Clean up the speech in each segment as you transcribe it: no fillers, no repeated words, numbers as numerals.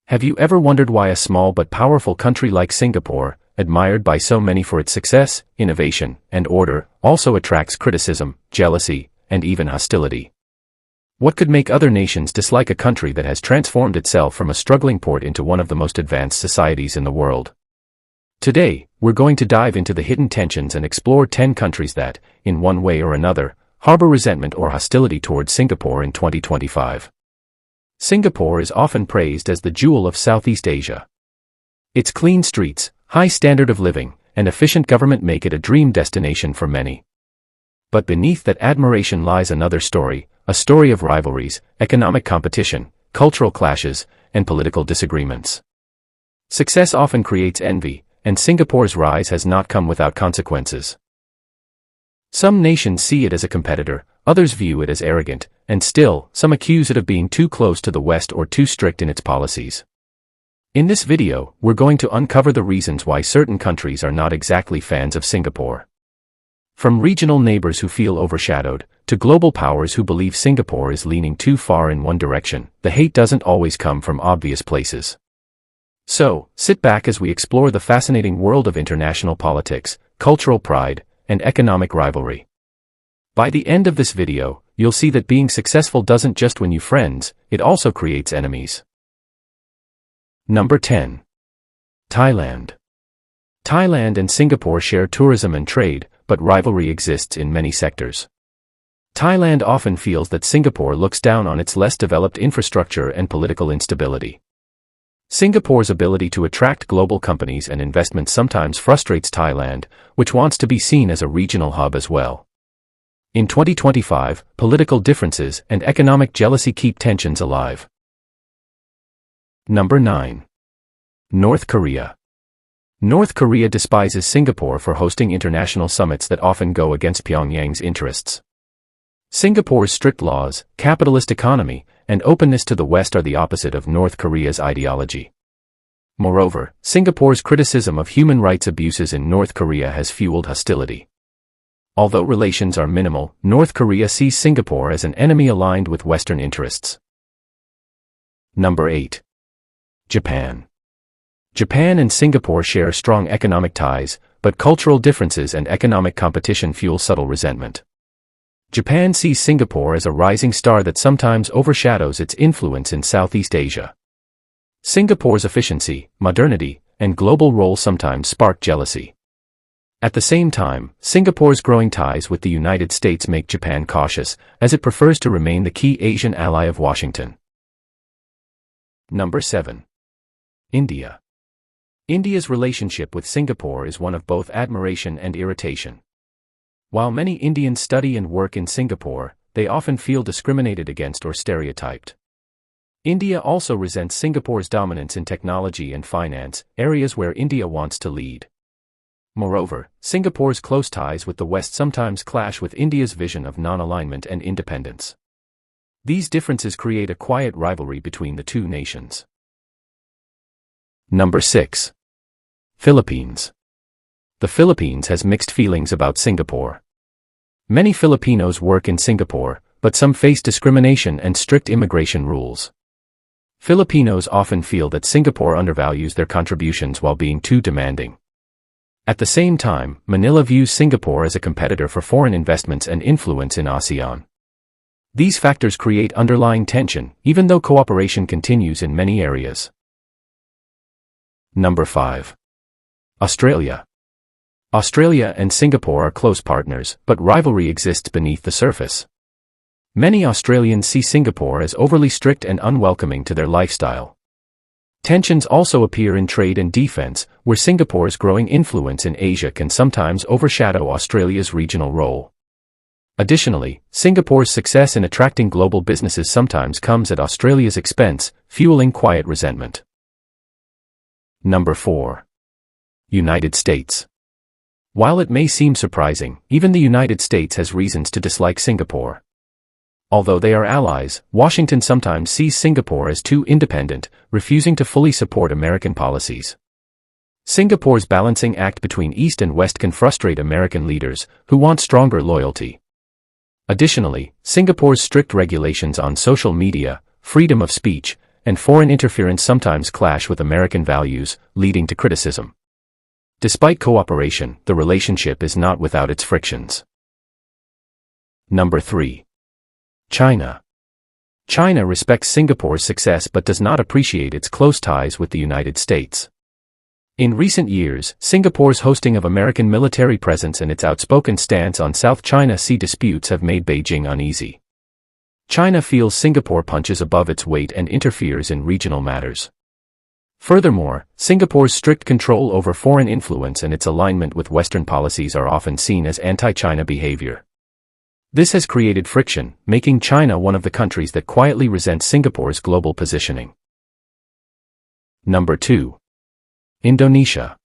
Have you ever wondered why a small but powerful country like Singapore, admired by so many for its success, innovation, and order, also attracts criticism, jealousy, and even hostility? What could make other nations dislike a country that has transformed itself from a struggling port into one of the most advanced societies in the world? Today, we're going to dive into the hidden tensions and explore 10 countries that, in one way or another, harbor resentment or hostility towards Singapore in 2025. Singapore is often praised as the jewel of Southeast Asia. Its clean streets, high standard of living, and efficient government make it a dream destination for many. But beneath that admiration lies another story, a story of rivalries, economic competition, cultural clashes, and political disagreements. Success often creates envy, and Singapore's rise has not come without consequences. Some nations see it as a competitor, others view it as arrogant, and still, some accuse it of being too close to the West or too strict in its policies. In this video, we're going to uncover the reasons why certain countries are not exactly fans of Singapore. From regional neighbors who feel overshadowed, to global powers who believe Singapore is leaning too far in one direction, the hate doesn't always come from obvious places. So, sit back as we explore the fascinating world of international politics, cultural pride, and economic rivalry. By the end of this video, you'll see that being successful doesn't just win you friends, it also creates enemies. Number 10. Thailand. Thailand and Singapore share tourism and trade, but rivalry exists in many sectors. Thailand often feels that Singapore looks down on its less developed infrastructure and political instability. Singapore's ability to attract global companies and investments sometimes frustrates Thailand, which wants to be seen as a regional hub as well. In 2025, political differences and economic jealousy keep tensions alive. Number 9. North Korea. North Korea despises Singapore for hosting international summits that often go against Pyongyang's interests. Singapore's strict laws, capitalist economy, and openness to the West are the opposite of North Korea's ideology. Moreover, Singapore's criticism of human rights abuses in North Korea has fueled hostility. Although relations are minimal, North Korea sees Singapore as an enemy aligned with Western interests. Number 8. Japan. Japan and Singapore share strong economic ties, but cultural differences and economic competition fuel subtle resentment. Japan sees Singapore as a rising star that sometimes overshadows its influence in Southeast Asia. Singapore's efficiency, modernity, and global role sometimes spark jealousy. At the same time, Singapore's growing ties with the United States make Japan cautious, as it prefers to remain the key Asian ally of Washington. Number 7. India. India's relationship with Singapore is one of both admiration and irritation. While many Indians study and work in Singapore, they often feel discriminated against or stereotyped. India also resents Singapore's dominance in technology and finance, areas where India wants to lead. Moreover, Singapore's close ties with the West sometimes clash with India's vision of non-alignment and independence. These differences create a quiet rivalry between the two nations. Number 6. Philippines. The Philippines has mixed feelings about Singapore. Many Filipinos work in Singapore, but some face discrimination and strict immigration rules. Filipinos often feel that Singapore undervalues their contributions while being too demanding. At the same time, Manila views Singapore as a competitor for foreign investments and influence in ASEAN. These factors create underlying tension, even though cooperation continues in many areas. Number 5. Australia. Australia and Singapore are close partners, but rivalry exists beneath the surface. Many Australians see Singapore as overly strict and unwelcoming to their lifestyle. Tensions also appear in trade and defense, where Singapore's growing influence in Asia can sometimes overshadow Australia's regional role. Additionally, Singapore's success in attracting global businesses sometimes comes at Australia's expense, fueling quiet resentment. Number 4. United States. While it may seem surprising, even the United States has reasons to dislike Singapore. Although they are allies, Washington sometimes sees Singapore as too independent, refusing to fully support American policies. Singapore's balancing act between East and West can frustrate American leaders, who want stronger loyalty. Additionally, Singapore's strict regulations on social media, freedom of speech, and foreign interference sometimes clash with American values, leading to criticism. Despite cooperation, the relationship is not without its frictions. Number 3. China. China respects Singapore's success but does not appreciate its close ties with the United States. In recent years, Singapore's hosting of American military presence and its outspoken stance on South China Sea disputes have made Beijing uneasy. China feels Singapore punches above its weight and interferes in regional matters. Furthermore, Singapore's strict control over foreign influence and its alignment with Western policies are often seen as anti-China behavior. This has created friction, making China one of the countries that quietly resents Singapore's global positioning. Number 2. Indonesia.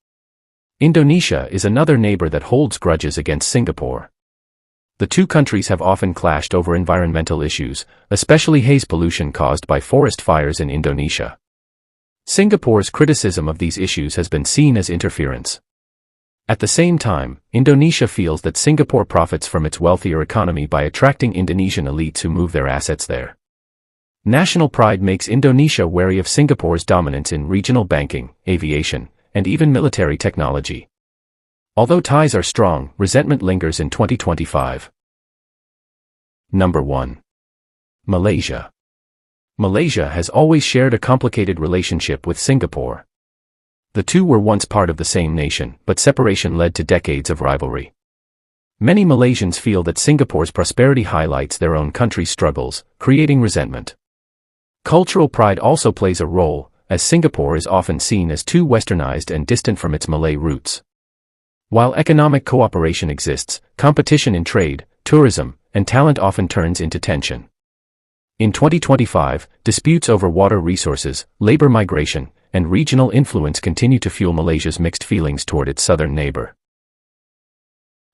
Indonesia is another neighbor that holds grudges against Singapore. The two countries have often clashed over environmental issues, especially haze pollution caused by forest fires in Indonesia. Singapore's criticism of these issues has been seen as interference. At the same time, Indonesia feels that Singapore profits from its wealthier economy by attracting Indonesian elites who move their assets there. National pride makes Indonesia wary of Singapore's dominance in regional banking, aviation, and even military technology. Although ties are strong, resentment lingers in 2025. Number 1. Malaysia. Malaysia has always shared a complicated relationship with Singapore. The two were once part of the same nation, but separation led to decades of rivalry. Many Malaysians feel that Singapore's prosperity highlights their own country's struggles, creating resentment. Cultural pride also plays a role, as Singapore is often seen as too westernized and distant from its Malay roots. While economic cooperation exists, competition in trade, tourism, and talent often turns into tension. In 2025, disputes over water resources, labor migration, and regional influence continue to fuel Malaysia's mixed feelings toward its southern neighbor.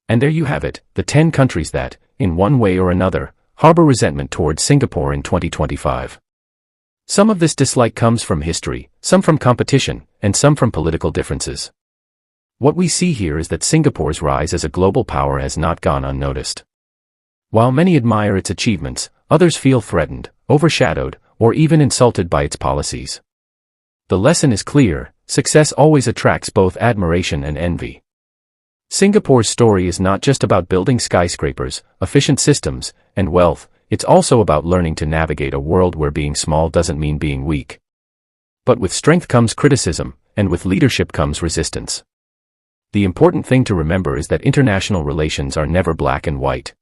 And there you have it, the 10 countries that, in one way or another, harbor resentment towards Singapore in 2025. Some of this dislike comes from history, some from competition, and some from political differences. What we see here is that Singapore's rise as a global power has not gone unnoticed. While many admire its achievements, others feel threatened, overshadowed, or even insulted by its policies. The lesson is clear: success always attracts both admiration and envy. Singapore's story is not just about building skyscrapers, efficient systems, and wealth, it's also about learning to navigate a world where being small doesn't mean being weak. But with strength comes criticism, and with leadership comes resistance. The important thing to remember is that international relations are never black and white.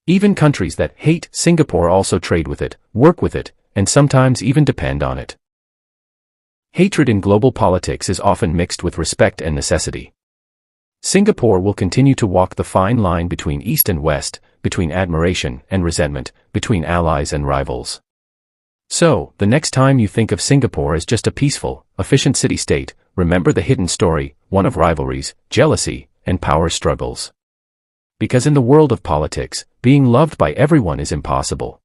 Even countries that hate Singapore also trade with it, work with it, and sometimes even depend on it. Hatred in global politics is often mixed with respect and necessity. Singapore will continue to walk the fine line between East and West, between admiration and resentment, between allies and rivals. So, the next time you think of Singapore as just a peaceful, efficient city-state, remember the hidden story, one of rivalries, jealousy, and power struggles. Because in the world of politics, being loved by everyone is impossible.